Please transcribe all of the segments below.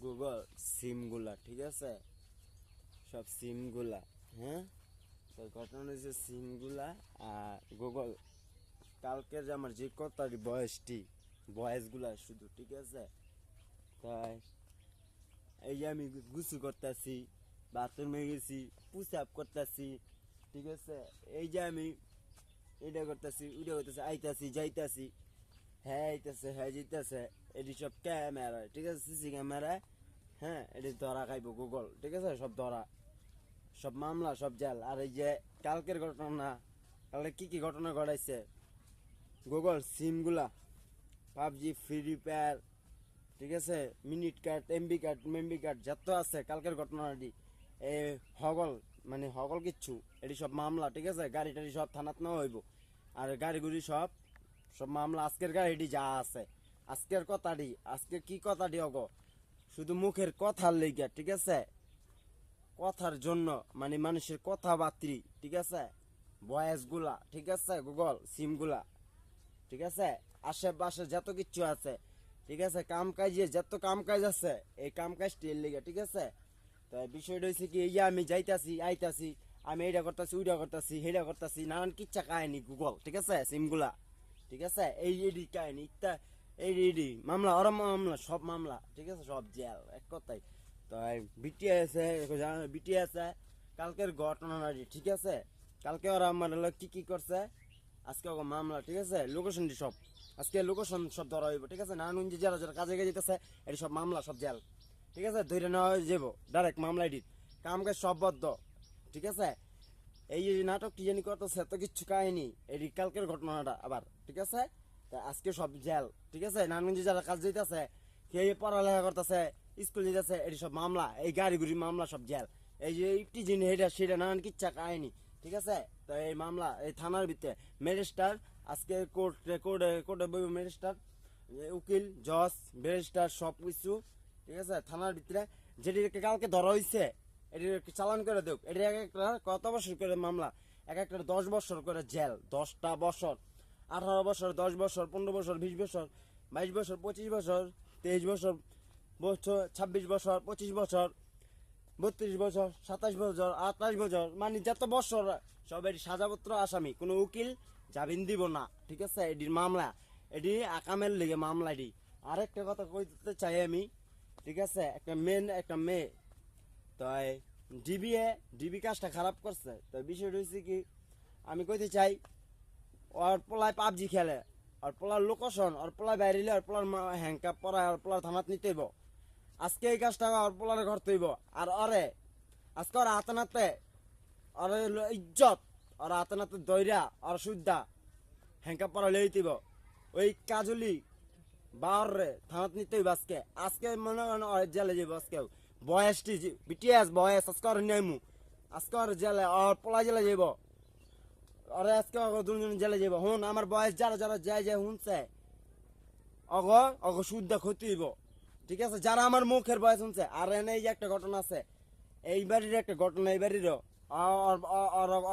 Google সিমগুলা, ঠিক আছে, সব সিমগুলা। হ্যাঁ, তো ঘটনা হয়েছে সিমগুলা আর গুগল কালকের যে আমার যে কথাটি ভয়েসগুলা শুধু, ঠিক আছে। তাই এই যে আমি গুছু করতেছি, বাথরুমে গেছি, পুশ আপ করতেছি, ঠিক আছে। এই যে আমি এটা করতেছি, ওইটা করতেছি, আইতাছি যাইতাছি, হ্যাঁ আইতাছে হ্যাঁ যাইতাছে, এটি সব ক্যামেরা, ঠিক আছে, সিসি ক্যামেরা। হ্যাঁ, এটি ধরা খাইব গুগল, ঠিক আছে, সব ধরা, সব মামলা, সব জেল। আর এই যে কালকের ঘটনা, কালকে কি কি ঘটনা ঘটাইছে গুগল সিমগুলা, পাবজি, ফ্রি ফায়ার, ঠিক আছে, মিনিট কার্ড, এমবি কার্ড, মেমবি কার্ড যত আছে কালকের ঘটনাটি এ হগল, মানে হগল কিচ্ছু, এটি সব মামলা, ঠিক আছে। গাড়ি টাড়ি সব থানাত নেওয়া হইব। আর গাড়িগুড়ি সব সব মামলা, আজকের গাড়িটি যা আছে, আজকের কথাটি, আজকে কি কথাটি অগ, শুধু মুখের কথার লেগে, ঠিক আছে, কথার জন্য, মানে মানুষের কথাবার্তি, ঠিক আছে, ভয়েসগুলা, ঠিক আছে, গুগল সিমগুলা, ঠিক আছে, আশেপাশে যত কিছু আছে, ঠিক আছে, কাম কাজে যত কাম কাজ আছে, এই কাম কাজটি এর লেগে, ঠিক আছে। তো বিষয়টা হচ্ছে কি, এই যে আমি যাইতাছি আইতাছি, আমি এইটা করতেছি ওইটা করতেছি সেইটা করতেছি, নানান কিচ্ছা কাহিনী গুগল, ঠিক আছে, সিমগুলা, ঠিক আছে, এই এডি কাহিনী ইত্যা, এই এডি মামলা, ওরা মামলা, সব মামলা, ঠিক আছে, সব জেল, এক কথাই। তো বিটি আছে, বিটি আছে কালকের ঘটনাটি, ঠিক আছে। কালকে ওরা আমার কি কি করছে, আজকে ওকে মামলা, ঠিক আছে, লোকেশনটি সব, আজকে লোকেশন সব ধরা হইব, ঠিক আছে, নানুন যে যারা যারা কাজে গিয়ে যেতেছে, এটি সব মামলা, সব জেল, ঠিক আছে, ধরে নেওয়া হয়ে যাব ডাইরেক্ট মামলা এডিট, কাম কাজ সব বদ্ধ, ঠিক আছে। এই যে নাটকটি জানি করতেছে তো কিচ্ছু কাহিনী, এটি কালকের ঘটনাটা আবার, ঠিক আছে। তা আজকে সব জেল, ঠিক আছে, নানুনজি যারা কাজ যেতেছে, কে পড়ালেখা করতেছে, স্কুল যেতেছে, এটি সব মামলা, এই গাড়ি গুড়ি মামলা, সব জেল। এই যে একটি জিনিস এটা সেটা নানান কিচ্ছা কাহিনী, ঠিক আছে। তো এই মামলা এই থানার ভিতরে ম্যাজিস্ট্রেট, আজকে কোর্টে কোর্টে কোর্টে বইব ম্যাজিস্ট্রেট, উকিল, জজ, ব্যারিস্টার, সব কিছু, ঠিক আছে, থানার ভিতরে। যেটিকে কালকে ধরা হয়েছে এটি চালান করে দেখ, এটি এক একটা কত বছর করে মামলা, এক একটা 10 বছর করে জেল, 10টা বছর, 18 বছর, 10 বছর, 15 বছর, 20 বছর, 22 বছর, 25 বছর, 23 বছর, 26 বছর, 25 বছর, 32 বছর, 27 বছর, 28 বছর, মানে যত বছর সব এটি সাজাপত্র আসামি, কোনো উকিল জামিন দিব না, ঠিক আছে। এটির মামলা, এটি আকামের লেগে মামলা। এটি আরেকটা কথা কইতে চাই আমি, ঠিক আছে, একটা মেয়ে, তাই ডিবি কাজটা খারাপ করছে। তো বিষয়টা হচ্ছে কি, আমি কইতে চাই, ওর পোলায় পাবজি খেলে, ওর পোলার লোকেশন, ওর পোলায় বাইরে, ওর পোলার হ্যাংকাপ পরা, ওর পোলার থানাত নিতে হইব। আজকে এই কাজটা ওর পোলারে করতে হইব। আর ওরে আজকে ওর হাতে নাতে, ওর ইজ্জত, ওর হাতে নাতে দইরা, ওর সুদ্ধা হ্যাংকাপ পরা লই দিব। ওই কাজলি বারে থানাত নিতে হইব আজকে। আজকে মনে করেন ওর জেলে যাইব আজকেও। বয়সটি বিটিএস বয়স আজকে ওর নেমু, আজকে ওর জেলে, ওর পোলা জেলে যাইব, ওরে আজকে দুজন জেলে যাইব। হুন, আমার বয়স যারা যারা যায় যায় শুনছে, অগ অগ শুদ্ধ ক্ষতি হইব, ঠিক আছে, যারা আমার মুখের বয়স শুনছে। আর এনে এই যে একটা ঘটনা আছে, এই বাড়ির একটা ঘটনা, এই বাড়িরও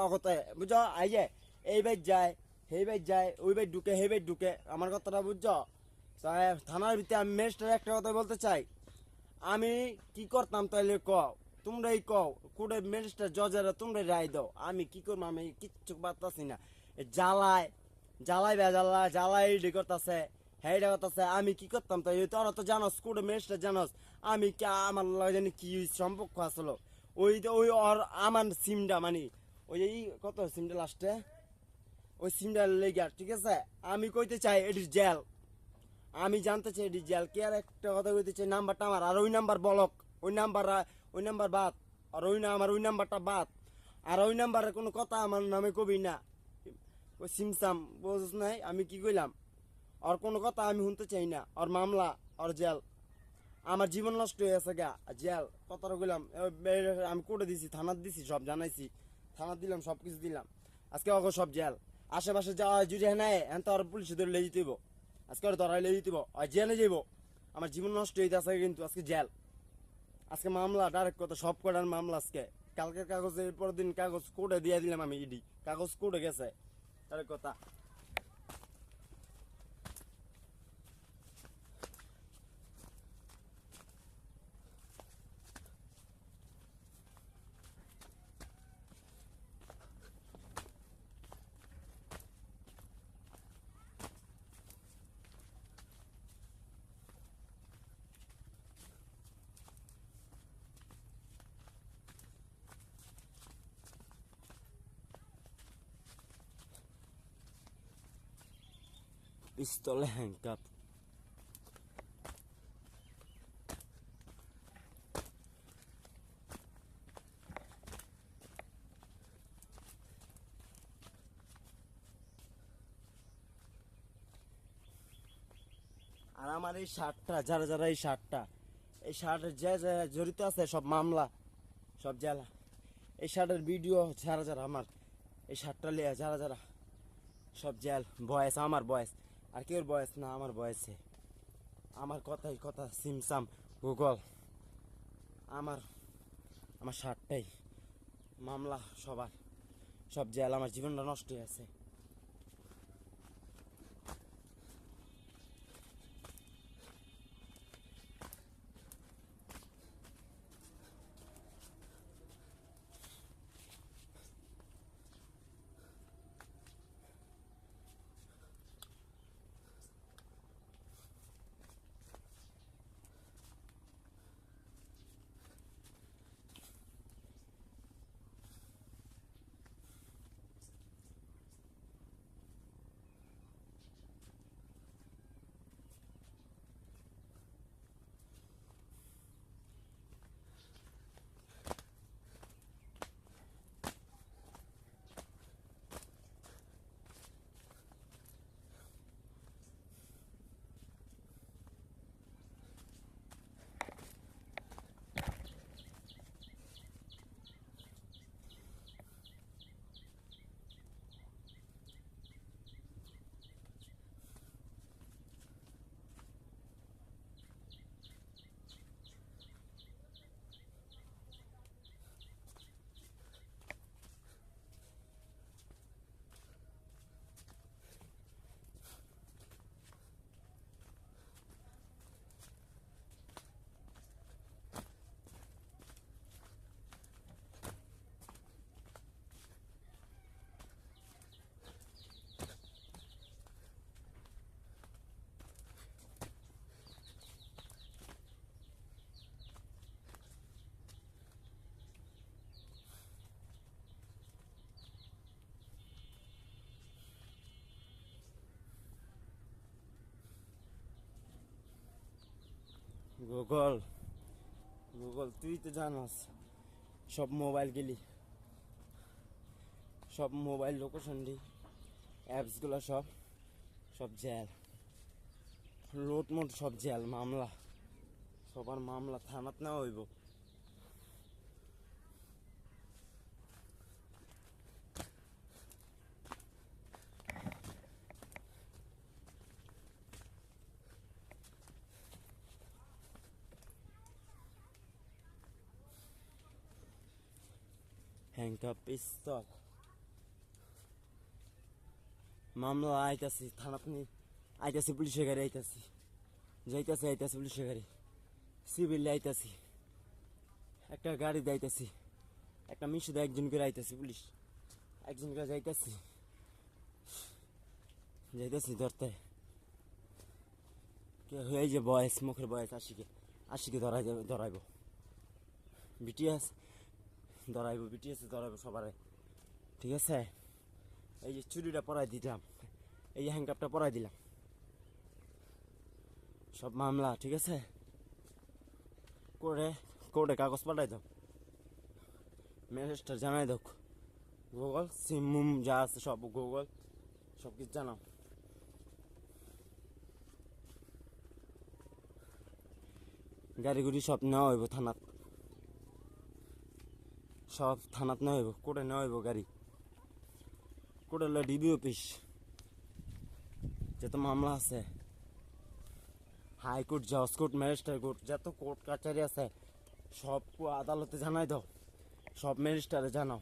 অগতে বুঝছো, আই যে এই বাইর যায়, সেই বাইর যায়, ওই বাইর ঢুকে, সেই বাইর ঢুকে, আমার কথাটা বুঝছো। থানার ভিতরে আমি ম্যাজিস্ট্রেট একটা কথা বলতে চাই, আমি কি করতাম তাইলে কও, তোমরাই কও, কোর্টে ম্যাজিস্ট্রেট জজেরা তোমরাই রায় দাও, আমি কি করবো, আমি কিচ্ছু পারতাছি না। জ্বালায় জ্বালাই জ্বালায় জ্বালাই করতেছে, হেইটা করতেছে, আমি কি করতাম তাই, তোরা তো জানোস কোর্টে ম্যাজিস্ট্রেট জানোস, আমি কি আমার লগে জানি কি সম্পর্ক আসলো, ওই ওই ওর আমার সিমটা, মানে ওই যে কত সিমটা লাস্টে, ওই সিমটা লেগে, ঠিক আছে। আমি কইতে চাই এটির জেল, আমি জানতে চাই এটি জেল কে। আর একটা কথা কইতে চাই, নাম্বারটা আমার, আর ওই নাম্বার বলক, ওই নাম্বার বাদ, আর ওই না আমার ওই নাম্বারটা বাদ, আর ওই নাম্বারে কোনো কথা আমার নামে কবি না, ওই সিমসাম বুঝছ নাই আমি কি কইলাম, আর কোনো কথা আমি শুনতে চাই না। আর মামলা, আর জেল, আমার জীবন নষ্ট হয়ে গেছে গা, জেল কথাটা কইলাম। আমি কোর্টে দিছি, থানাত দিছি, সব জানাইছি, থানাত দিলাম, সব কিছু দিলাম। আজকে অগ সব জেল, আশেপাশে যাওয়া যদি হ্যাঁ নেয় হ্যাঁ তো আর পুলিশে ধরে লেগে দিতে হইব, আজকে আর ধরাই লেগে দিতে হইব, আর জেলে যাইব। আমার জীবন নষ্ট হইতে আছে কিন্তু আজকে জেল, আজকে মামলা, ডাইরেক্ট কথা, সব কটার মামলা আজকে। কালকের কাগজের পরের দিন কাগজ কোর্টে দিয়ে দিলাম আমি, ইডি কাগজ কোর্টে গেছে, ডাইরেক্ট কথা। পিস্তলে হ্যান্ডকাপ। আর আমার এই শার্টটা, যারা যারা এই শার্টের যে যে জড়িত আছে সব মামলা, সব জেলা। এই শার্টের ভিডিও যারা যারা আমার এই শার্টটা লিয়া যারা যারা সব জেল, বয়স আমার বয়স, আর কেউ বয়স না, আমার বয়সে আমার কথাই কথা, সিমসাম গুগল, আমার আমার শার্টটাই মামলা সবার, সব জেল, আমার জীবনটা নষ্ট হয়ে আছে। গুগল, গুগল তুই তো জানাস সব মোবাইল গেলি, সব মোবাইল লোকেশন দি অ্যাপসগুলো সব সব জেল, লোড মোড সব জেল, মামলা, সবার মামলা থানাত না হইব। হ্যান্ডকাপ, পিস্তল, মামলা আইতাছি থানাত নি, আইতাছি পুলিশের গাড়ি, আইতাছি আইতাছি পুলিশের গাড়ি, সিভিলে আইতাছি, একটা গাড়ি যাইতাছি, একটা মিশুদে একজন করে আইতাছি, পুলিশ একজন করে যাইতাছি ধরতে। কে হয়ে যে বয়স, মুখের বয়স, আশিকে ধরাইব বিটিএস, বিটিএস ধরাইব সবারে, ঠিক আছে। এই যে চুরিটা পরাই দিলাম, এই যে হ্যান্ডকাপটা পরাই দিলাম, সব মামলা, ঠিক আছে। কোর্টে কাগজ পাঠাই দাও, ম্যাজিস্ট্রেট জানাই দাও, গুগল সিম যা আছে সব গুগল সব কিছু জানাও। গাড়ি গুড়ি সব নেওয়া হইব থানাত, সব থানাত নেওয়া হইব, কোর্টে নেওয়া হইব গাড়ি, কোর্টে হলো ডিবি অফিস, যত মামলা আছে, হাইকোর্ট, জজ কোর্ট, ম্যাজিস্ট্রেট কোর্ট, যত কোর্ট কাছারি আছে সব আদালতে জানাই দাও, সব ম্যাজিস্ট্রেটে জানাও।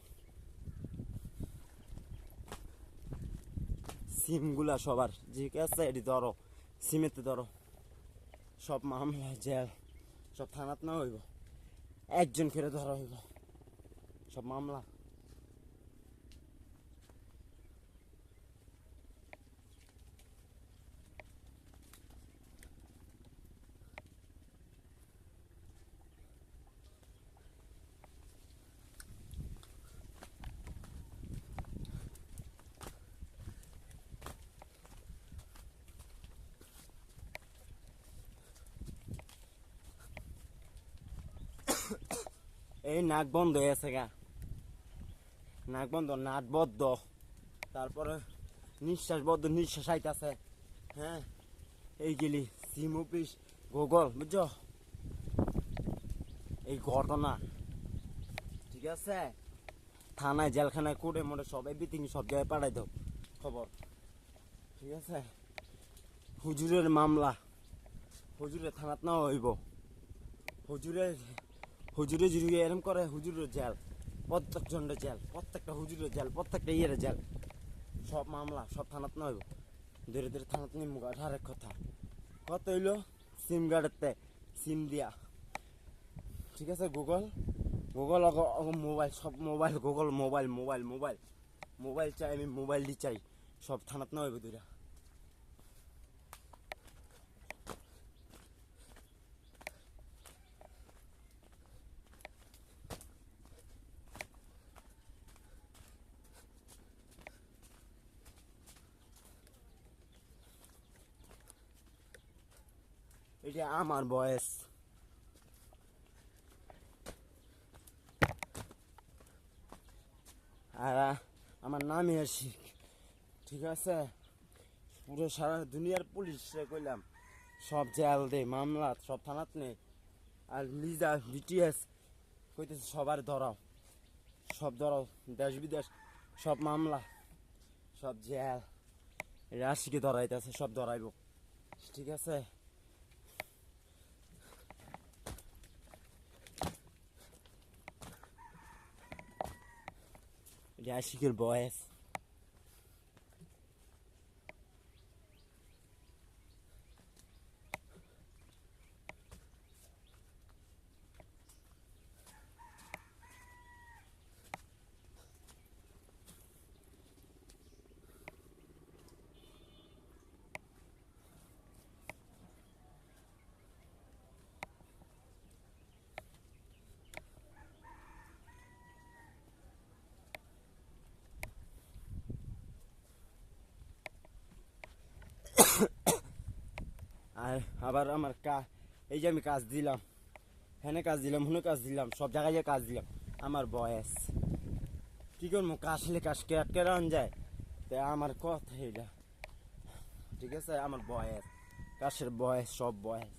সিমগুলা সবার যে আছে এটি ধরো, সিমেতে ধরো, সব মামলা জেল, সব থানাত না হইব, একজন করে ধরা হইব, সব মামলা। এই নাক বন্ধ হয়ে গেছে গা, নাক বন্ধ, নাট বদ্ধ, তারপরে নিঃশ্বাস বদ্ধ, নিঃশ্বাস আইতাছে। হ্যাঁ, এইগুলি সিম অফিস গুগল, বুঝছো? এই ঘটনা, ঠিক আছে? থানায় জেলখানায় কোর্টে মোটে সব এভরিথিং সব জায়গায় পাঠাই দাও খবর, ঠিক আছে? হুজুরের মামলা, হুজুরের থানাত না হইব, হুজুরের হুজুরে যদি এরম করে হুজুরের জেল, প্রত্যেকজনের জেল, প্রত্যেকটা হুজুরের জেল, প্রত্যেকটা ইয়ের জেল, সব মামলা সব থানাত না হইব। ধীরে ধীরে থানাত নিমু। আরেক কথা, কত হইলো সিম কার্ডেতে সিম দিয়া, ঠিক আছে? গুগল গুগল মোবাইল, সব mobile Google, mobile mobile mobile mobile চাই, আমি মোবাইলই চাই, সব থানাত না হইব দুইটা। এটা আমার বয়স, আর আমার নামই আশিক, ঠিক আছে? পুরো সারা দুনিয়ার পুলিশে কইলাম, সব জেল দে, মামলা সব থানাত নেই। আর লিজা বিটিএস কইতেছে সবার ধরাও, সব ধরাও, দেশ বিদেশ সব মামলা, সব জেল, রাশিকে ধরাইতেছে, সব ধরাইব, ঠিক আছে? রাশিকের বয়স। আর আবার আমার এই যে আমি কাজ দিলাম, হেনে কাজ দিলাম, হুনে কাজ দিলাম, সব জায়গায় কাজ দিলাম, আমার বয়স। কি করবো, কাশলে কাশকে আটকে রান যায়, তাই আমার কথা এটা, ঠিক আছে? আমার বয়স, কাশের বয়স, সব বয়স।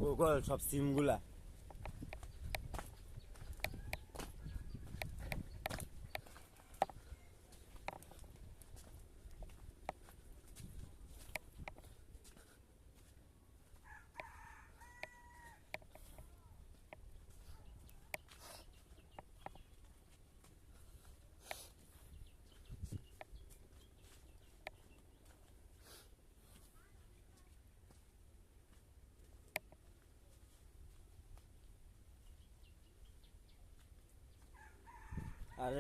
গুগল সব সিমগুলা, আর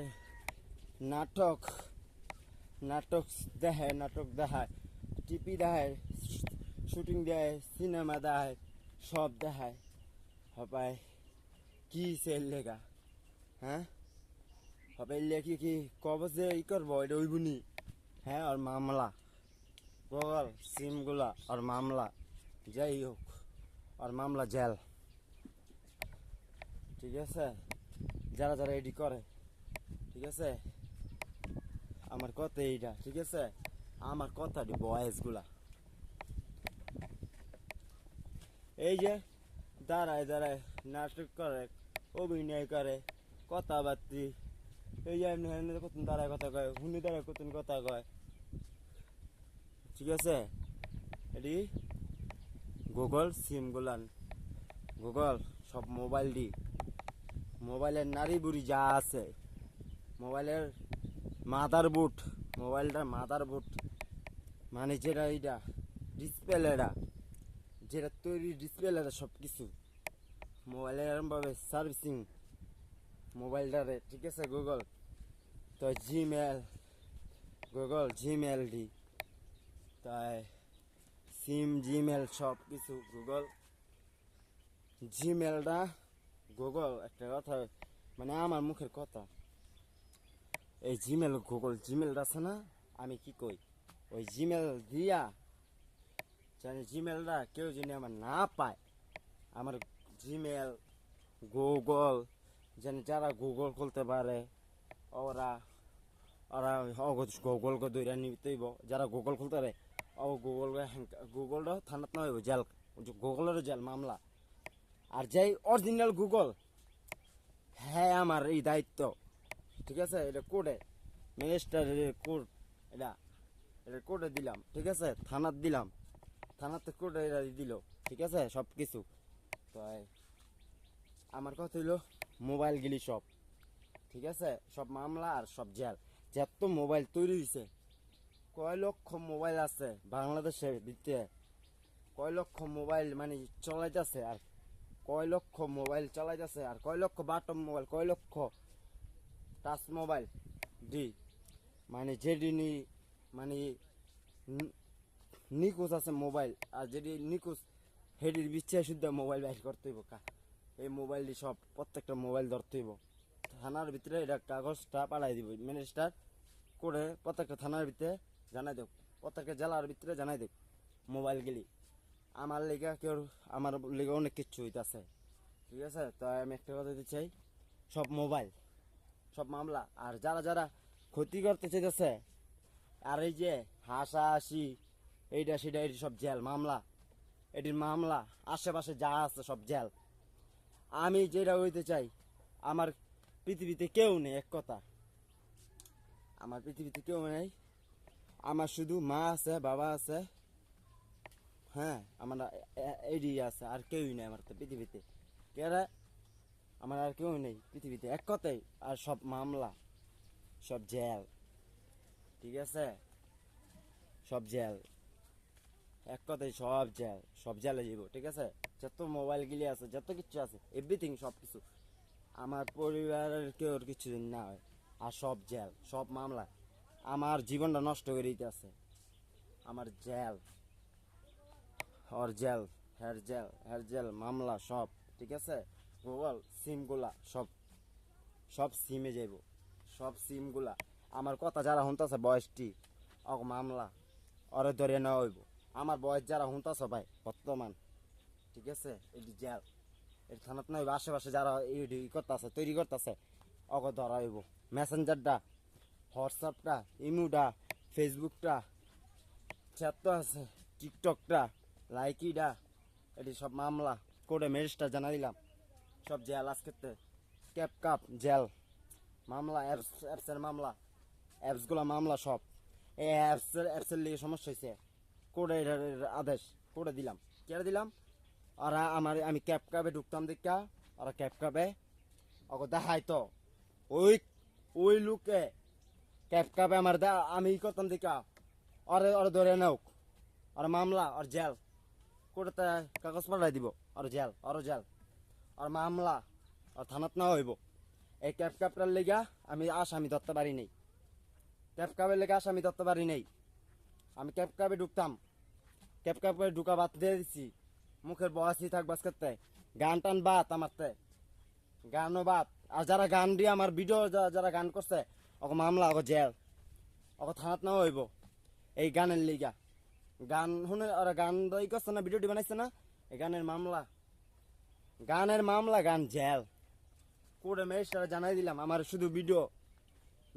নাটক, নাটক দেখায়, নাটক দেখায়, টিপি দেখায়, শুটিং দেয়, সিনেমা দেখায়, সব দেখায়। হবাই কি সেল লেগা? হ্যাঁ, হবে লেখি কি কব যে ই করবো, এটা ওইবুনি। হ্যাঁ, আর মামলা গুগল সিমগুলা, আর মামলা, যাই হোক, আর মামলা জেল, ঠিক আছে? যারা যারা এডি করে, ঠিক আছে? আমার কথা এইটা, ঠিক আছে? আমার কথাটি বয়েসগুলা, এই যে দাঁড়ায় দাঁড়ায় নাটক করে, অভিনয় করে, কথাবার্তি, এই যে এমনি এমনি কত দাঁড়ায় কথা কয়, হুনি দাঁড়ায় কত কথা কয়, ঠিক আছে? এটি গুগল সিমগুলান, গুগল সব মোবাইল দি, মোবাইলের নারী বুড়ি যা আছে, মোবাইলের মাদার বুট, মোবাইলটার মাদার বুট, মানে যেটা এইটা ডিসপ্লেটা, যেটা তৈরি ডিসপ্লেটা, সব কিছু মোবাইলের এরমভাবে সার্ভিসিং মোবাইলটারে, ঠিক আছে? গুগল তো জিমেল, গুগল জিমেল দি, তাই সিম জিমেল সব কিছু গুগল জিমেলটা, গুগল একটা কথা, মানে আমার মুখের কথা, এই জিমেল গুগল জিমেল আছে না, আমি কি কই ওই জিমেল দিয়া জানি জিমেলটা কেউ যদি আমার না পায়, আমার জিমেল গুগল জানি যারা গুগল খুলতে পারে ওরা ওরা গুগল কে দৈরা নিতেইব, যারা গুগল খুলতে পারে ও গুগলটা থানাত না হইব জেল, গুগলের জেল মামলা। আর যেই অরিজিনাল গুগল, হ্যাঁ আমার এই দায়িত্ব, ঠিক আছে, এটা কোর্টে ম্যাজিস্ট্রেটের কোর্ট, এটা এটা কোর্টে দিলাম, ঠিক আছে, থানাত দিলাম, থানাতে কোর্টে এটা দিল, ঠিক আছে সব কিছু। তো আমার কথা হইলো মোবাইল গিলি সব, ঠিক আছে, সব মামলা আর সব জেল। যত মোবাইল তৈরি হয়েছে, কয় লক্ষ মোবাইল আছে বাংলাদেশে দিতে, কয় লক্ষ মোবাইল মানে চলাইতেছে, আর কয় লক্ষ মোবাইল চালাইতেছে, আর কয় লক্ষ বাটম মোবাইল, কয় লক্ষ টাচ মোবাইল দি মানে যেটি মানে নিখোঁজ আছে মোবাইল, আর যেটি নিখোঁজ হেডির বিচ্ছে শুদ্ধ মোবাইল বাইর করতে হইব। এই মোবাইলটি সব প্রত্যেকটা মোবাইল ধরতে হইব। থানার ভিতরে এটা কাগজটা পাঠাই দিব ম্যাজিস্ট্রেট করে, প্রত্যেকটা থানার ভিতরে জানাই দেব, প্রত্যেকটা জেলার ভিতরে জানাই দেব মোবাইল গেলি। আমার লেগে কেউ আমার লেগে অনেক কিচ্ছু হইতেছে, ঠিক আছে। তো আমি একটা কথা দিতে চাই, সব মোবাইল সব মামলা, আর যারা যারা ক্ষতি করতে চাইতেছে, আর এই যে হাসাহাসি এইটা সেটা এটি সব জেল মামলা, এটির মামলা আশেপাশে যা আছে সব জেল। আমি যেটা হইতে চাই, আমার পৃথিবীতে কেউ নেই, এক কথা, আমার পৃথিবীতে কেউ নেই, আমার শুধু মা আছে বাবা আছে, হ্যাঁ আমার এডি আছে, আর কেউই নেই আমার তো পৃথিবীতে, কেরা আমার আর কেউ নেই পৃথিবীতে, এক কথাই। আর সব মামলা সব জেল, ঠিক আছে, সব জেল, এক কথাই সব জেল, সব জেলে যাব, ঠিক আছে। যত মোবাইল গিলি আছে, যত কিছু আছে, এভরিথিং সব কিছু, আমার পরিবারের কেউ কিছু না হয়, আর সব জেল সব মামলা, আমার জীবনটা নষ্ট করে দিতে আছে, আমার জেল, ওর জেল, হের জেল মামলা সব, ঠিক আছে। গুগল সিমগুলা সব সব সিমে যাইব, সব সিমগুলা আমার কথা যারা শুনতেছে বয়সটি অক মামলা ওরে ধরে নেওয়া হইব, আমার বয়স যারা শুনতেছে ভাই বর্তমান, ঠিক আছে, এটি জেল, এটি থানাত না হইব, আশেপাশে যারা এই করতেছে তৈরি করতেছে অক ধরা হইব। মেসেঞ্জারটা, হোয়াটসঅ্যাপটা, ইমুটা, ফেসবুকটা, চ্যাট তো আছে, টিকটকটা, লাইকিটা, এটি সব মামলা করে ম্যাজিস্ট্রেট জানা দিলাম, সব জেল আজকে। ক্যাপ কাপ জেল মামলা, অ্যাপসের মামলা, অ্যাপসগুলো মামলা সব, এই অ্যাপসের লিগে সমস্যা হয়েছে, কোডে আদেশ কোডে দিলাম, কে দিলাম, ওরা আমি ক্যাপ কাপে ঢুকতাম দেখা, ওরা ক্যাপ কাপে ওকে দেখাই তো ওই ওই লোকে ক্যাপ কাপে আমার আমি করতাম দেখা, ওরে ওরা ধরে নেওক, আর মামলা আর জেল, কোর্টে কাগজ পাঠাই দিব, আর জেল আর জেল, আর মামলা আর থানাত না হইব। এই ক্যাপ কাপটার লেগা আমি আসামি ধরতে পারি নাই, ক্যাপ কাপের লেগে আসামি ধরতে পারি নাই, আমি ক্যাপ কাপে ঢুকতাম, ক্যাপ কাপে ঢুকা বাদ দিয়ে দিচ্ছি, মুখের বয়সই থাকবাস করতে, গান টান বাদ আমারতে, গানও বাদ। আর যারা গান দিয়ে আমার ভিডিও যারা গান করছে ওকে মামলা, ওকে জেল, ওকে থানাত না হইব। এই গানের লিগা গান শুনে ওরা গান ই করছে না, ভিডিওটি বানাইছে না, এই গানের মামলা, গানের মামলা, গান জেল। কোর্টে ম্যাজিস্ট্রেট জানাই দিলাম, আমার শুধু ভিডিও,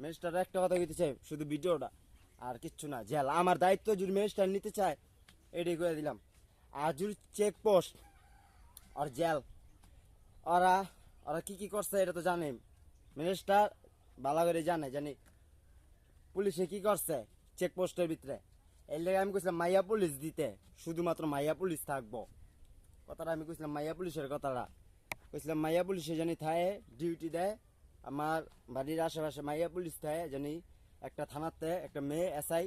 ম্যাজিস্ট্রেট একটা কথা কইতে চাই, শুধু ভিডিওটা আর কিচ্ছু না, জেল। আমার দায়িত্ব যদি ম্যাজিস্ট্রেট নিতে চায় এটাই করে দিলাম, আর যদি চেকপোস্ট আর জেল, ওরা ওরা কি করছে এটা তো জানে ম্যাজিস্ট্রেট ভালো করে জানি পুলিশে কি করছে চেকপোস্টের ভিতরে। এর লেগে আমি কইছিলাম মাইয়া পুলিশ দিতে, শুধুমাত্র মাইয়া পুলিশ থাকবো, কথাটা আমি কইছিলাম, মাইয়া পুলিশের কথাটা কইছিলাম, মাইয়া পুলিশে জানি থায় ডিউটি দেয়, আমার বাড়ির আশেপাশে মাইয়া পুলিশ থাকে জানি, একটা থানাতে একটা মেয়ে এসআই,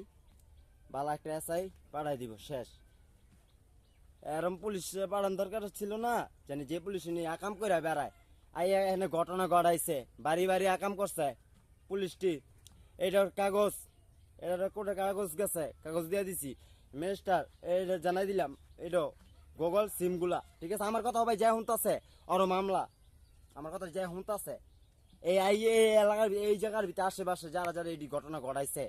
বালা একটা এসআই পাঠাই দিব, শেষ। এরম পুলিশ পাঠান দরকার ছিল না, জানি যে পুলিশ নিয়ে আকাম করে বেড়ায়, আইয়া এখানে ঘটনা ঘটাইছে, বাড়ি বাড়ি আকাম করছে পুলিশটি, এটার কাগজ, এটার কোর্টে কাগজ গেছে, কাগজ দিয়ে দিছি, ম্যাজিস্ট্রেট এটা জানাই দিলাম, এটা গুগল সিমগুলা, ঠিক আছে। আমার কথা ভাই যাই শুনতেছে ওর মামলা, আমার কথা যাই শুনতেছে এই এলাকার এই জায়গার ভিতরে আশেপাশে যারা যারা এই ঘটনা ঘটাইছে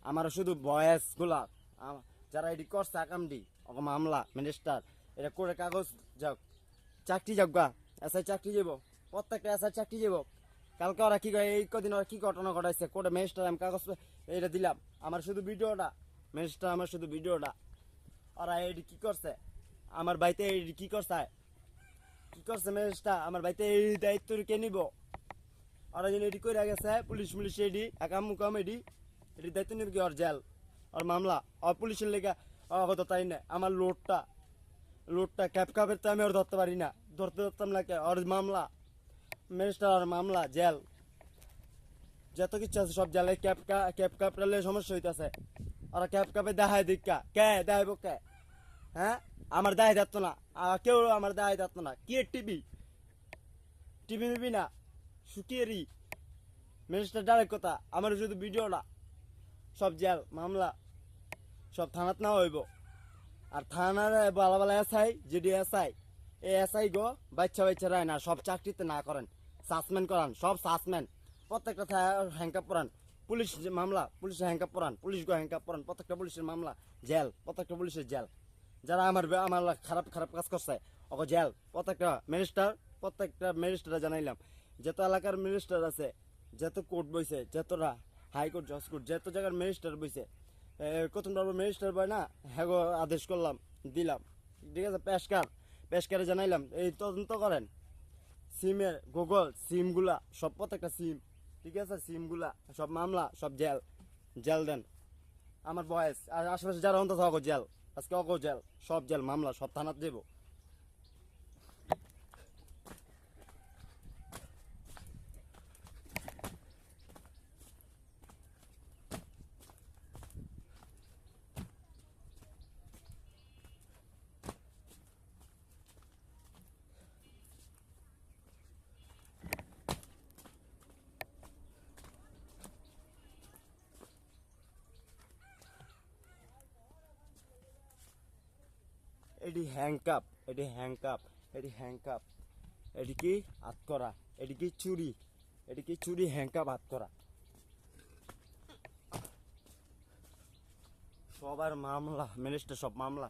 আমার শুধু বয়স গুলা যারা এডি করছে আকামডি মামলা মিনিস্টার এটা করে কাগজ যাক চাকরি যাক গা এসআই চাকরি যাব প্রত্যেকটা এসআই চাকরি যাব কালকে ওরা কি এই কদিন ওরা কি ঘটনা ঘটাইছে কোর্টে ম্যাজিস্ট্রেট আমি কাগজ এটা দিলাম আমার শুধু ভিডিওটা ম্যাজিস্ট্রেট আমার শুধু ভিডিওটা ওরা এডি কি করছে আমার বাড়িতে এডি কি করছে ম্যাজিস্ট্রেট আমার বাড়িতে এই দায়িত্ব কে নিব ওরা যেন এডি করে গেছে পুলিশ মুলিশ এডি একাম মুকাম এডি দায়িত্ব নিবে কি ওর জেল আর মামলা আর পুলিশের লেগে অগত তাই না আমার লোডটা ক্যাপ কাপের তো আমি ওর ধরতে পারি না ধরতাম না ওর মামলা ম্যাজিস্ট্রেট আর মামলা জেল যত কিছু আছে সব জেলে ক্যাপ কাপড়ালে সমস্যা হইতেছে ওরা ক্যাপ কাপে দেখায় দীক্ষা কে দেখাইব কে হ্যাঁ আমার দায় যাত না কেউ আমার দায় যাত না কি টিভি নিবি না শুকিয়েরি ম্যাজিস্ট্রেট ডাইরেক্ট কথা আমার শুধু ভিডিওটা সব জেল মামলা সব থানাত না হইব আর থানার বালা বালা এসআই যেডি এসআই এই এসআই গো বাচ্চা রায় না সব চাকরিতে না করেন সাসপেন্ড করান সব সাসপেন্ড প্রত্যেকটা হ্যাংকাপ পরান পুলিশ মামলা পুলিশের হ্যাংকাপ পরান পুলিশ গো হ্যাংকাপ পরান প্রত্যেকটা পুলিশের মামলা জেল প্রত্যেকটা পুলিশের জেল যারা আমার খারাপ কাজ করছে ওকে জেল প্রত্যেকটা ম্যাজিস্ট্রেট জানাইলাম যত এলাকার ম্যাজিস্ট্রেট আছে যত কোর্ট বইছে যতটা হাইকোর্ট জজ কোর্ট যত জায়গার ম্যাজিস্ট্রেট বইছে কত ম্যাজিস্ট্রেট বয় না হ্যাঁ আদেশ করলাম দিলাম ঠিক আছে পেশকারে জানাইলাম এই তদন্ত করেন সিমের গুগল সিমগুলা সব প্রত্যেকটা সিম ঠিক আছে সিমগুলা সব মামলা সব জেল দেন আমার বয়স আর আশেপাশে যারা অন্তত অগো জেল আজকে অগো জেল সব জেল মামলা সব থানাত দেব এটি হ্যাংকাপ এটি কি হাত করা এটি কি চুরি হ্যাংকাপ হাত করা সবার মামলা মিনিস্টার সব মামলা